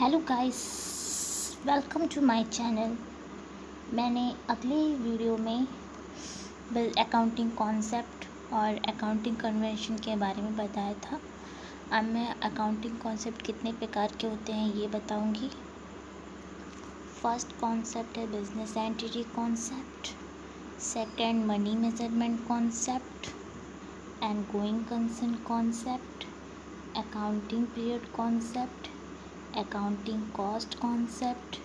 Hello guys, welcome to my channel. मैंने अगले video में अकाउंटिंग कॉन्सेप्ट और अकाउंटिंग कन्वेंशन के बारे में बताया था। अब मैं अकाउंटिंग कॉन्सेप्ट कितने प्रकार के होते हैं ये बताऊंगी। फर्स्ट कॉन्सेप्ट है business entity concept, second money measurement concept, and going concern concept, accounting period concept, accounting cost concept,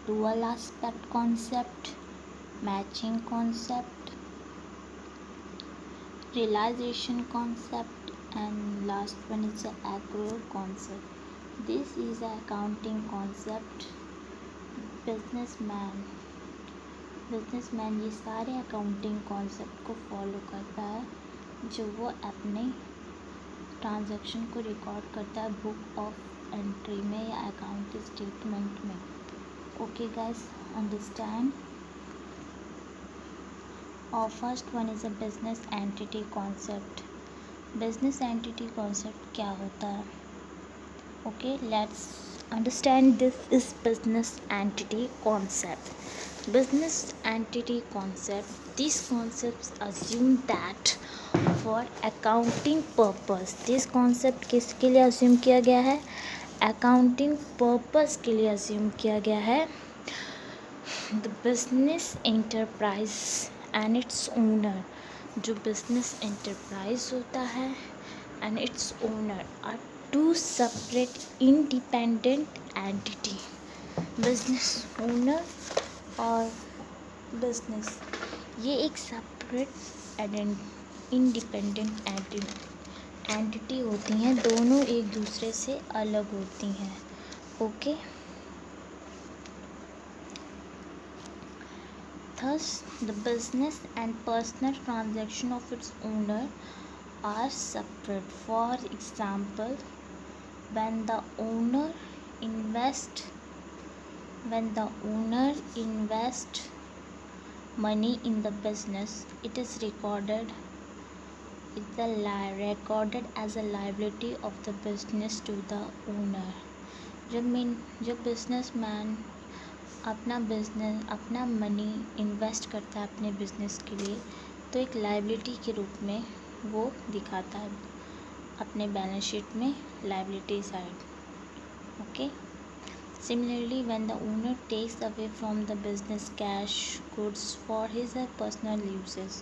dual aspect concept, matching concept, realization concept, and last one is the accrual concept. This is a accounting concept. Businessman ये सारे accounting concept को follow करता है जो वो अपने transaction को record करता है बुक ऑफ एंट्री में या अकाउंट स्टेटमेंट में। Okay guys, understand. और first one is a business entity concept. Business entity concept क्या होता है? Okay, let's understand this is business entity concept. Business entity concept. These concepts assume that for accounting purpose. This concept किसके लिए assume किया गया है? Accounting purpose के लिए assume किया गया है. The business enterprise and its owner. जो business enterprise होता है and its owner are two separate independent entity. Business owner और बिजनेस ये एक सेपरेट इंडिपेंडेंट एंटिटी होती हैं, दोनों एक दूसरे से अलग होती हैं. Okay, thus the business and personal transaction of its owner are separate. For example, when the owner invests money in the business, it is recorded as a liability of the business to the owner. जब businessman अपना money invest करता है अपने business के लिए, तो एक liability के रूप में वो दिखाता है अपने बैलेंस शीट में, liability side. Okay. Similarly, when the owner takes away from the business cash goods for his personal uses,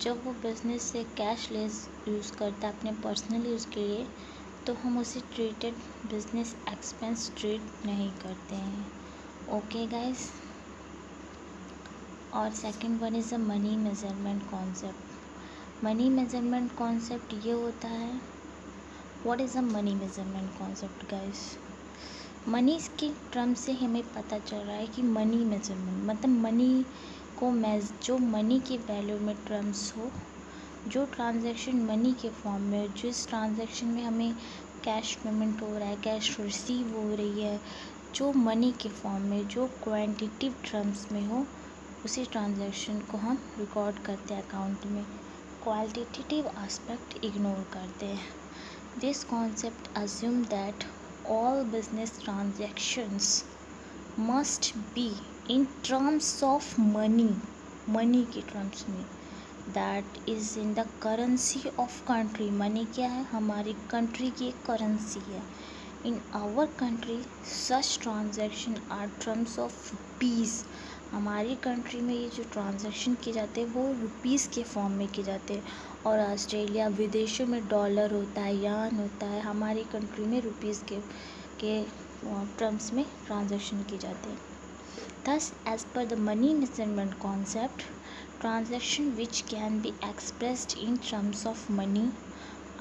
जब वो बिजनेस से कैश लेस यूज़ करता है अपने पर्सनल यूज़ के लिए, तो हम उसे ट्रीटेड बिजनेस एक्सपेंस ट्रीट नहीं करते हैं. Okay guys. और second one is a money measurement concept. Money measurement concept ये होता है, what is a money measurement concept guys? Money के टर्म से हमें पता चल रहा है कि मनी मेजरमेंट मतलब मनी को जो मनी की वैल्यू में टर्म्स हो, जो ट्रांजैक्शन मनी के फॉर्म में, जिस ट्रांजैक्शन में हमें कैश पेमेंट हो रहा है, कैश रिसीव हो रही है, जो मनी के फॉर्म में, जो क्वांटिटिव टर्म्स में हो, उसी ट्रांजैक्शन को हम रिकॉर्ड करते हैं अकाउंट में. क्वालिटेटिव एस्पेक्ट इग्नोर करते हैं. This concept assume that all business transactions must be in terms of money के terms में, that is in the currency of country. money क्या है? हमारी country की एक currency है. in our country such transaction are terms of rupees. हमारी country में ये जो ट्रांजैक्शन किए जाते हैं वो रुपीज़ के फॉर्म में किए जाते हैं, और ऑस्ट्रेलिया विदेशों में डॉलर होता है, यान होता है. हमारी कंट्री में रुपीज़ के टर्म्स में ट्रांजैक्शन की जाते हैं. Thus as per the money measurement concept, transaction which can be expressed in terms of money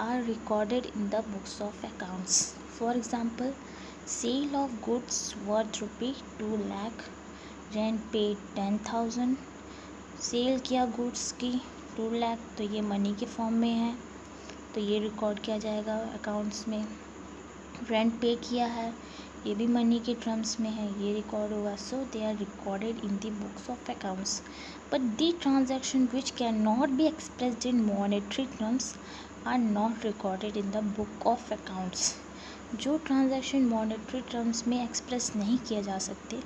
are recorded in the books of accounts. For example, sale of goods worth ₹2 lakh, rent paid 10,000. Sale किया goods की 2 लाख, तो ये money के form में है, तो ये record किया जाएगा अकाउंट्स में. रेंट पे किया है, ये भी मनी के टर्म्स में है, ये रिकॉर्ड होगा. So they are recorded in the books of accounts. But the transaction which can not be expressed in monetary terms are not recorded in the book of accounts. जो transaction monetary terms में express नहीं किए जा सकते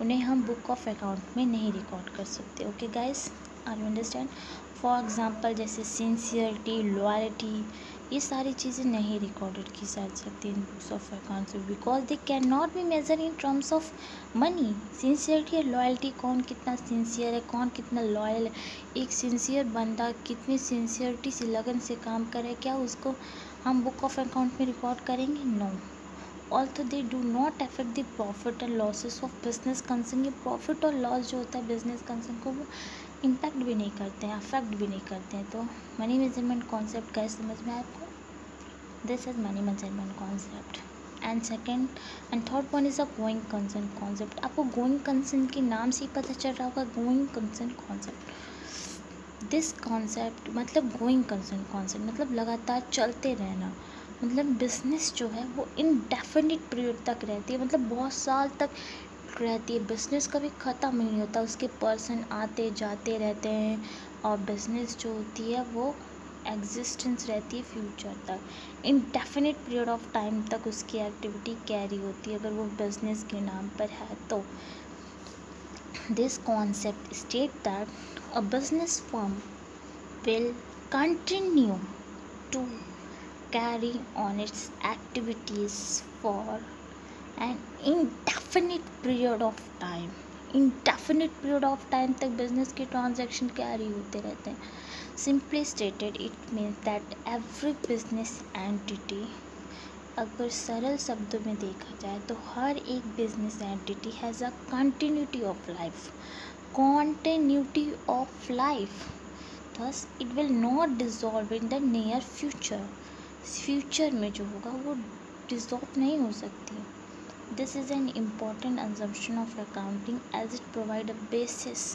उन्हें हम book of account में नहीं रिकॉर्ड कर सकते। Okay guys, are you understand? For example जैसे सिंसियरिटी, लॉयल्टी, ये सारी चीज़ें नहीं रिकॉर्डेड की जा सकती इन बुक्स ऑफ अकाउंट्स में, because they can not be measure in terms of money. Sincerity और लॉयल्टी, कौन कितना सिंसियर है, कौन कितना लॉयल है, एक सिंसियर बंदा कितनी सिंसियरिटी से, लगन से काम करे, क्या उसको हम बुक ऑफ अकाउंट में रिकॉर्ड करेंगे? No. Also they do not affect the profit and losses of business concern. ये प्रॉफिट और लॉस जो होता है बिजनेस कंसर्न को, वो इम्पैक्ट भी नहीं करते हैं, अफेक्ट भी नहीं करते हैं। तो मनी मेजरमेंट कॉन्सेप्ट का समझ में आया आपको? This is money measurement concept. And second and third one is a going concern concept. आपको गोइंग कंसर्न के नाम से ही पता चल रहा होगा, going concern concept. This concept मतलब गोइंग कंसर्न कॉन्सेप्ट मतलब लगातार चलते रहना, मतलब बिजनेस जो है वो इनडेफिनिट पीरियड तक रहती है, मतलब बहुत साल तक रहती है। बिजनेस कभी ख़त्म ही नहीं होता, उसके पर्सन आते जाते रहते हैं, और बिजनेस जो होती है वो एग्जिस्टेंस रहती है फ्यूचर तक। इनडेफिनिट पीरियड ऑफ टाइम तक उसकी एक्टिविटी कैरी होती है अगर वो बिजनेस के नाम पर है तो। This concept state that a business firm will continue to carry on its activities for an indefinite period of time। indefinite period of time तक बिजनेस के ट्रांजैक्शन कैरी होते रहते हैं। Simply stated it means that every business entity, अगर सरल शब्दों में देखा जाए तो हर एक business entity has a continuity of life. continuity of life, thus it will not dissolve in the near future। Future में जो होगा वो डिसॉल्व नहीं हो सकती। This is an important assumption of accounting as it provide a basis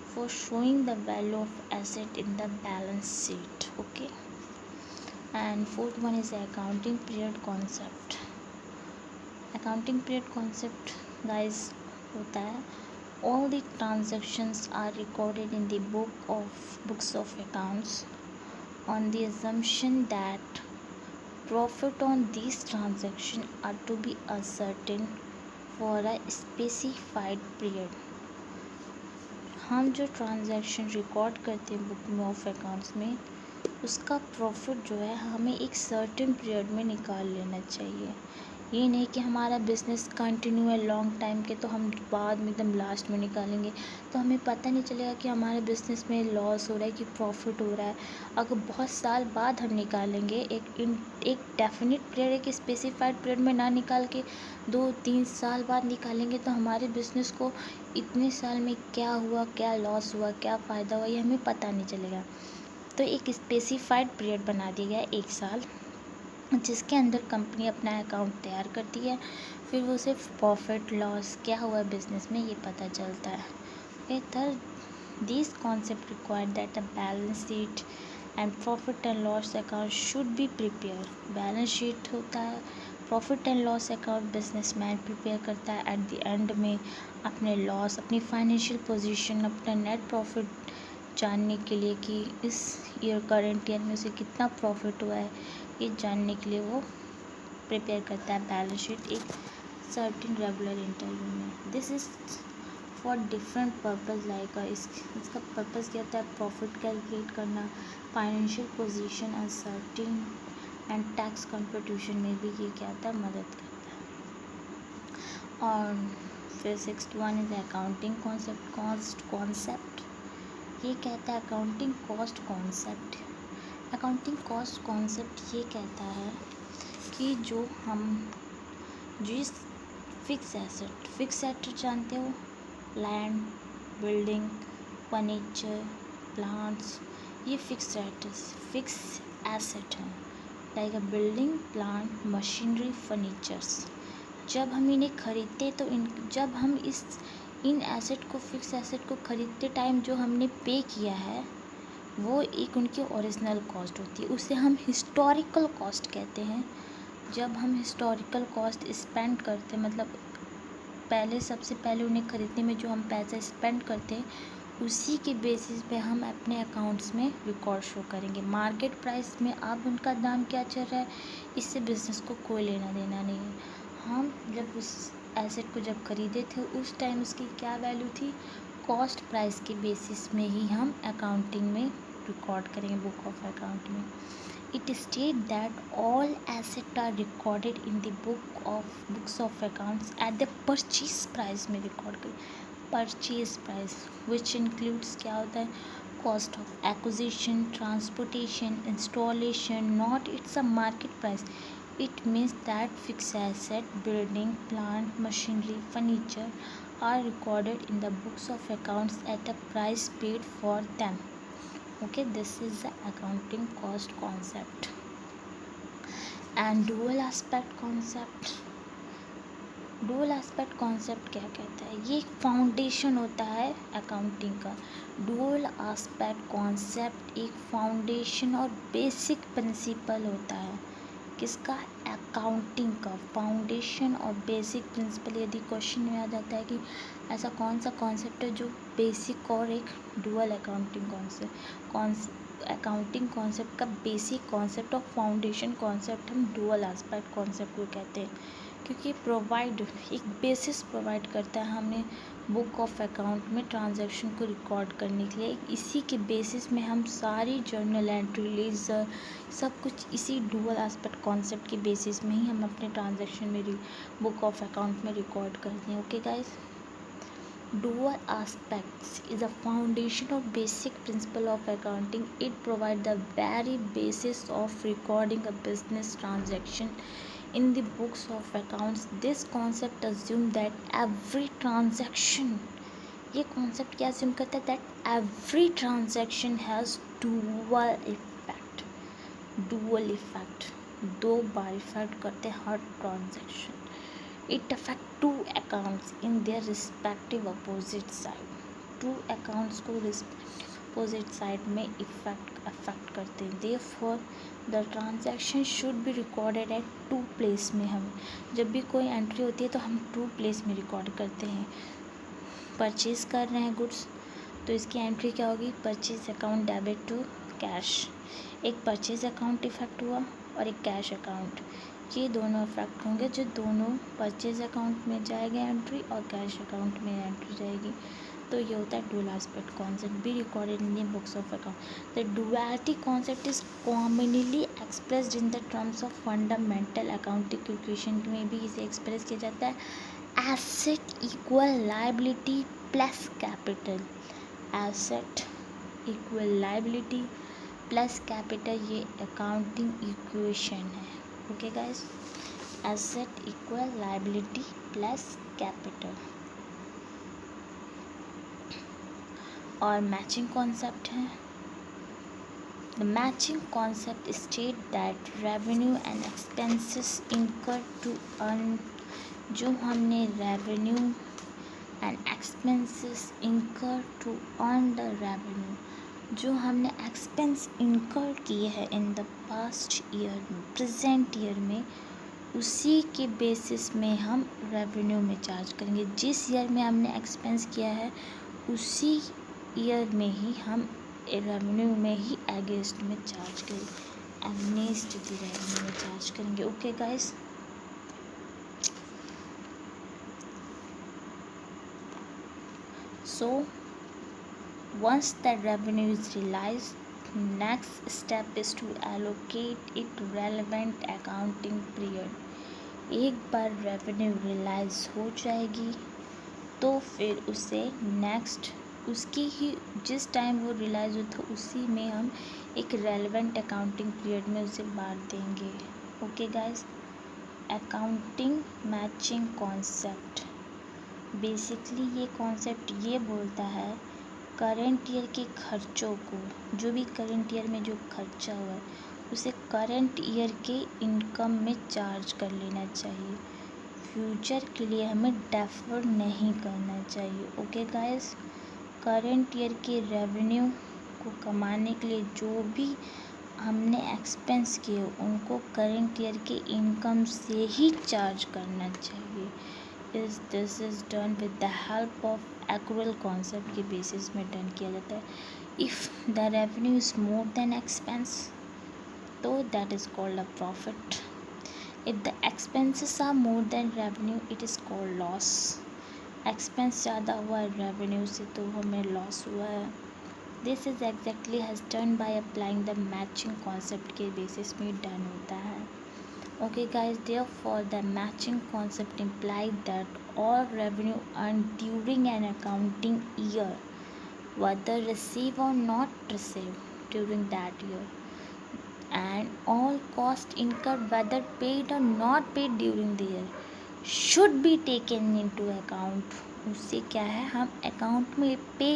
for showing the value of asset in the balance sheet। okay, and fourth one is the accounting period concept। accounting period concept guys होता है all the transactions are recorded in the books of accounts on the assumption that profit on these transactions are to be ascertained for a specified period। हम जो transaction record करते हैं book में of accounts में, उसका profit जो है हमें एक सर्टेन पीरियड में निकाल लेना चाहिए। ये नहीं कि हमारा बिजनेस कंटिन्यू है लॉन्ग टाइम के तो हम बाद में एकदम लास्ट में निकालेंगे, तो हमें पता नहीं चलेगा कि हमारे बिजनेस में लॉस हो रहा है कि प्रॉफिट हो रहा है। अगर बहुत साल बाद हम निकालेंगे, एक डेफिनेट पीरियड, एक स्पेसिफाइड पीरियड में ना निकाल के 2-3 साल बाद निकालेंगे, तो हमारे बिजनेस को इतने साल में क्या हुआ, क्या लॉस हुआ, क्या फ़ायदा हुआ, ये हमें पता नहीं चलेगा। तो एक स्पेसिफाइड पीरियड बना दिया गया 1 साल, जिसके अंदर कंपनी अपना अकाउंट तैयार करती है, फिर वो सिर्फ प्रॉफिट लॉस क्या हुआ बिजनेस में ये पता चलता है। Third, this concept required that a balance sheet and profit and loss account should be prepare. Balance sheet होता है, profit and loss account businessman prepare करता है एट द एंड में अपने लॉस, अपनी फाइनेंशियल पोजीशन, अपना नेट प्रॉफिट जानने के लिए कि इस ईयर करंट ईयर में उसे कितना प्रॉफिट हुआ है, ये जानने के लिए वो प्रिपेयर करता है बैलेंस शीट एक सर्टेन रेगुलर इंटरवल में। This is for different purpose like इसका पर्पज़ क्या होता है? प्रॉफिट कैलकुलेट करना, financial position uncertain and tax contribution में भी ये क्या होता है? मदद करता है। और फिर 6th one is accounting concept. ये कहता है accounting cost concept. Accounting cost concept ये कहता है कि जो फिक्स एसेट जानते हो, लैंड, बिल्डिंग, फर्नीचर, प्लांट्स, ये फिक्स एसेट हैं, लाइक अ बिल्डिंग, प्लांट, मशीनरी, फर्नीचर्स। जब हम इन्हें खरीदते तो जब हम इन एसेट को, फिक्स एसेट को खरीदते टाइम जो हमने पे किया है वो एक उनकी ओरिजिनल कॉस्ट होती है, उसे हम हिस्टोरिकल कॉस्ट कहते हैं। जब हम हिस्टोरिकल कॉस्ट स्पेंड करते हैं, मतलब सबसे पहले उन्हें खरीदने में जो हम पैसा स्पेंड करते हैं उसी के बेसिस पे हम अपने अकाउंट्स में रिकॉर्ड शो करेंगे। मार्केट प्राइस में अब उनका दाम क्या चल रहा है, इससे बिज़नेस को कोई लेना देना नहीं है। हम जब उस एसेट को जब खरीदे थे उस टाइम उसकी क्या वैल्यू थी, कॉस्ट प्राइस के बेसिस में ही हम अकाउंटिंग में रिकॉर्ड करेंगे, बुक ऑफ अकाउंट में। It states that all assets are recorded in the books of accounts at the purchase price में रिकॉर्ड करें। परचेज प्राइस विच इंक्लूड्स क्या होता है, cost of acquisition, transportation, installation, not it's a market price. It means that fix asset, building, plant, machinery, furniture are recorded in the books of accounts at a price paid for them. Okay, this is the accounting cost concept. And dual aspect concept क्या कहता है, ये एक foundation होता है accounting का। Dual aspect concept एक foundation और बेसिक प्रिंसिपल होता है, किसका, अकाउंटिंग का। फाउंडेशन और बेसिक प्रिंसिपल, यदि क्वेश्चन में आ जाता है कि ऐसा कौन सा कॉन्सेप्ट है जो बेसिक और एक डुअल अकाउंटिंग कॉन्सेप्ट का बेसिक कॉन्सेप्ट और फाउंडेशन कॉन्सेप्ट हम डुअल एस्पेक्ट कॉन्सेप्ट को कहते हैं, क्योंकि प्रोवाइड एक बेसिस प्रोवाइड करता है हमें बुक ऑफ अकाउंट में ट्रांजैक्शन को रिकॉर्ड करने के लिए। इसी के बेसिस में हम सारी जर्नल एंट्री, लेजर, सब कुछ इसी डुअल एस्पेक्ट कॉन्सेप्ट के बेसिस में ही हम अपने ट्रांजैक्शन में बुक ऑफ अकाउंट में रिकॉर्ड करते हैं। Okay guys, dual aspects is a foundation or basic principle of accounting. It provides the very basis of recording a business transaction in the books of accounts. This concept assumes that every transaction, ये concept क्या assume करता है, that every transaction has dual effect, दो बार effect करते हैं हर transaction. It affect two accounts in their respective opposite side. Two accounts को opposite side में affect करते हैं। Therefore, the transaction should be recorded at two place में। हम जब भी कोई एंट्री होती है तो हम two place में रिकॉर्ड करते हैं। परचेज कर रहे हैं गुड्स तो इसकी एंट्री क्या होगी, purchase account debit to cash. एक परचेज अकाउंट इफेक्ट हुआ और एक कैश अकाउंट, ये दोनों इफेक्ट होंगे, जो दोनों परचेज अकाउंट में जाएगी एंट्री और कैश अकाउंट में एंट्री जाएगी। तो ये होता है dual aspect concept, be recorded in the books of account. The duality concept is commonly expressed in the terms of fundamental accounting equation में भी इसे एक्सप्रेस किया जाता है, asset equal liability plus capital. Asset equal liability plus capital, ये accounting equation है। Okay guys, asset equal liability plus capital. और matching concept है। The matching concept state that revenue and expenses इनकर टू अर्न, जो हमने revenue and expenses इनकर to earn the revenue, जो हमने एक्सपेंस इनकर किए हैं in the past year, present year में, उसी के बेसिस में हम रेवेन्यू में चार्ज करेंगे। जिस ईयर में हमने एक्सपेंस किया है उसी ईयर में ही हम रेवेन्यू में ही अगेंस्ट में चार्ज करेंगे, अगेंस्ट द रेवेन्यू में चार्ज करेंगे। Okay guys, so once the revenue is realized, next step is to allocate it relevant accounting period। एक बार रेवेन्यू रियलाइज हो जाएगी तो फिर उसे नेक्स्ट, उसकी ही जिस टाइम वो रियलाइज हो तो उसी में हम एक रेलेवेंट अकाउंटिंग पीरियड में उसे बांट देंगे। Okay guys, accounting matching concept, basically ये कॉन्सेप्ट ये बोलता है करंट ईयर के खर्चों को, जो भी करंट ईयर में जो खर्चा हुआ है उसे करंट ईयर के इनकम में चार्ज कर लेना चाहिए। फ्यूचर के लिए हमें डेफर नहीं करना चाहिए। ओके गाइस, करंट ईयर के रेवेन्यू को कमाने के लिए जो भी हमने एक्सपेंस किए उनको करंट ईयर के इनकम से ही चार्ज करना चाहिए। Is this is done with the help of accrual concept के बेसिस में डन किया जाता है. If the revenue is more than expense, तो that is called a profit. If the expenses are more than revenue, it is called loss. Expense ज़्यादा हुआ है revenue से तो हमें लॉस हुआ है. This is exactly has done by applying the matching concept के बेसिस में डन होता है. Okay guys, therefore the matching concept implied that all revenue earned during an accounting year, whether received or not received during that year, and all cost incurred whether paid or not paid during the year, should be taken into account. उससे क्या है, हम account में पे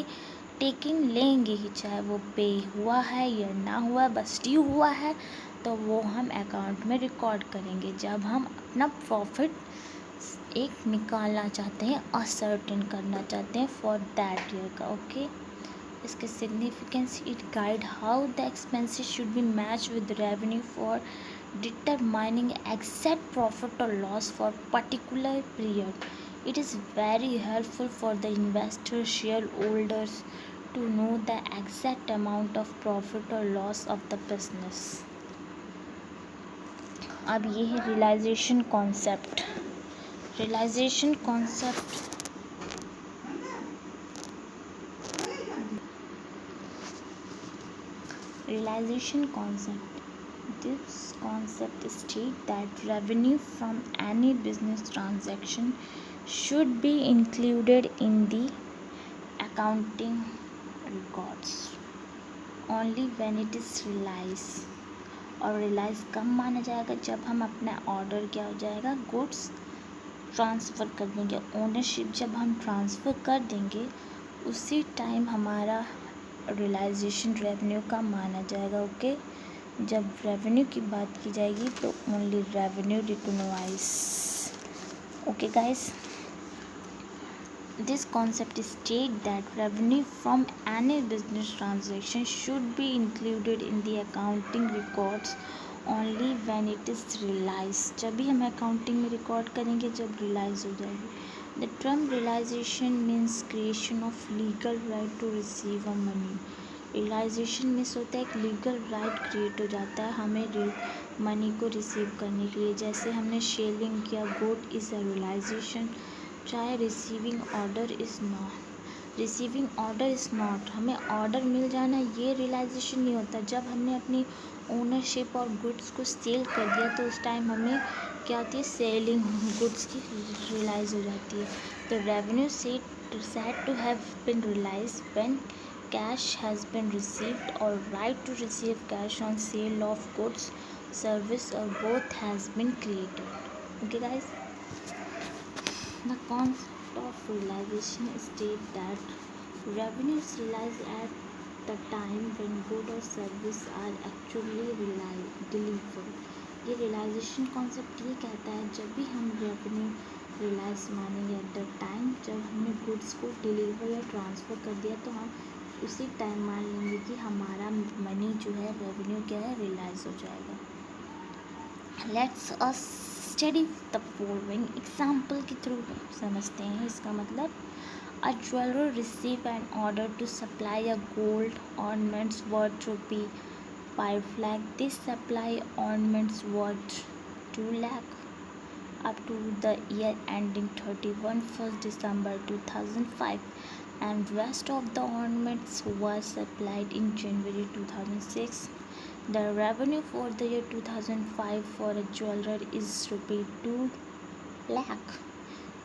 taking लेंगे ही, चाहे वो पे हुआ है या ना हुआ है, बस ड्यू हुआ है तो वो हम अकाउंट में रिकॉर्ड करेंगे जब हम अपना प्रॉफिट एक निकालना चाहते हैं और सर्टेन करना चाहते हैं फॉर दैट ईयर का. ओके, इसके significance, it guide how the expenses should be match with revenue for determining exact profit और loss for particular period. It is very helpful for the investor shareholders to know the exact amount of profit or loss of the business. अब ये है realisation concept. Realisation concept realization concept. This concept states that revenue from any business transaction should be included in the accounting records only when it is realized. और realise कब माना जाएगा, जब हम अपना ऑर्डर क्या हो जाएगा, गुड्स ट्रांसफ़र कर देंगे. ओनरशिप जब हम ट्रांसफ़र कर देंगे उसी टाइम हमारा रियलाइजेशन रेवेन्यू का माना जाएगा. ओके, जब रेवेन्यू की बात की जाएगी तो only revenue recognise. Okay guys, this concept state that revenue from any business transaction should be included in the accounting records only when it is realise. जब भी हम अकाउंटिंग में रिकॉर्ड करेंगे जब रियलाइज हो जाएगी. The term realisation means creation of legal right to receive a money. Realisation means होता है एक लीगल राइट क्रिएट हो जाता है हमें मनी को रिसीव करने के लिए. जैसे हमने सेलिंग किया, गुड इज़ अ रियलाइजेशन, चाहे रिसीविंग ऑर्डर इज़ नॉट. हमें ऑर्डर मिल जाना ये रियलाइजेशन नहीं होता. जब हमने अपनी ओनरशिप और गुड्स को सेल कर दिया तो उस टाइम हमें क्या होती है, सेलिंग गुड्स की रियलाइज़ हो जाती है. तो revenue said to have been realized when cash has been received or right to receive cash on sale of goods, service or both has been created. Okay guys, the concept of realization states that revenue is realized at the time when good or service are actually delivered. ये realisation concept ये कहता है जब भी हम revenue realise मानेंगे at the time जब हमने गुड्स को डिलीवर या ट्रांसफ़र कर दिया तो हम उसी टाइम मान लेंगे कि हमारा मनी जो है, रेवेन्यू क्या है, रियलाइज हो जाएगा. Let's us study the following example के थ्रू समझते हैं इसका मतलब. A jeweler received an order to supply a gold ornaments worth ₹5 lakh. This supply ornaments worth 2 lakh up to the year ending 31st December 2005, and rest of the ornaments were supplied in January 2006. The revenue for the year 2005 for a jeweler is ₹2 lakh.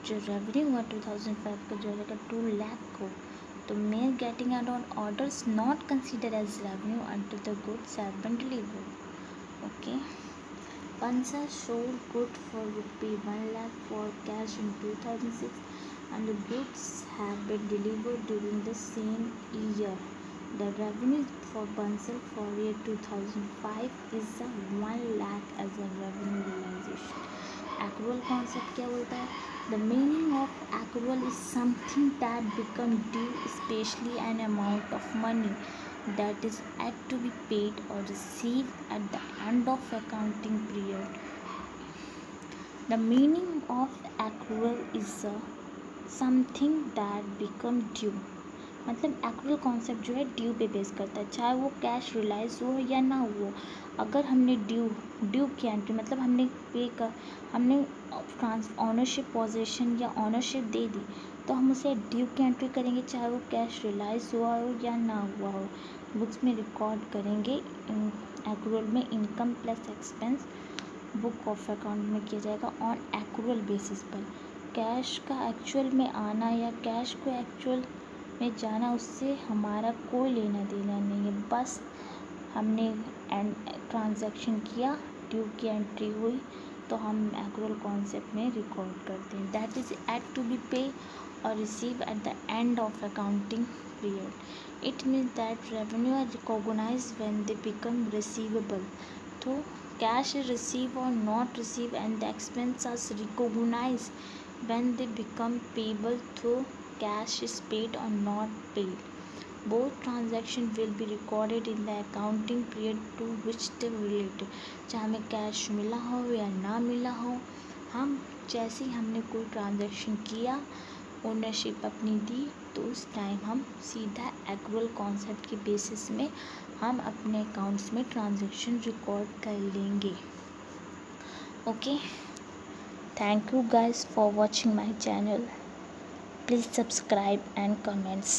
जो revenue हुआ 2005 का jeweller का 2 लाख को, तो mere getting add on orders not consider as revenue until the goods have been delivered. Okay, Bansal sold good for ₹1 lakh for cash in 2006 and the goods have been delivered during the same year. The revenue for Bansal for year 2005 is $1 lakh as a revenue realization. Accrual concept क्या बोलता है? The meaning of accrual is something that become due, especially an amount of money that is yet to be paid or received at the end of accounting period. The meaning of accrual is something that become due. मतलब accrual concept जो है due पे base करता है, चाहे वो cash relies हो या ना हो। अगर हमने ड्यू की एंट्री मतलब हमने ऑनरशिप पोजीशन या ऑनरशिप दे दी, तो हम उसे ड्यू की एंट्री करेंगे, चाहे वो कैश रिलाइज हुआ हो या ना हुआ हो। बुक्स में रिकॉर्ड करेंगे। एक्रूअल में income plus expense book of account में किया जाएगा ऑन एक्रूअल बेसिस पर। कैश का एक्चुअल में आना या कैश को एक्चुअल में जाना, उससे हमारा कोई लेना देना नहीं है। बस हमने ट्रांजैक्शन किया, ड्यू की एंट्री हुई, तो हम एक्रूअल कॉन्सेप्ट में रिकॉर्ड करते हैं। That is yet to be pay और receive at the end of accounting period. It means that revenue are recognised when they become receivable. तो cash is received or not received and the expense are recognized when they become payable through cash is paid or not paid. Both transactions will be recorded in the accounting period to which they related. चाहे हमें cash मिला हो या ना मिला हो, हम जैसे ही हमने कोई ट्रांजैक्शन किया, ओनरशिप अपनी दी, तो उस टाइम हम सीधा एक्रूअल कॉन्सेप्ट के बेसिस में हम अपने अकाउंट्स में ट्रांजैक्शन रिकॉर्ड कर लेंगे। Okay, thank you guys for watching my channel. Please subscribe and comments.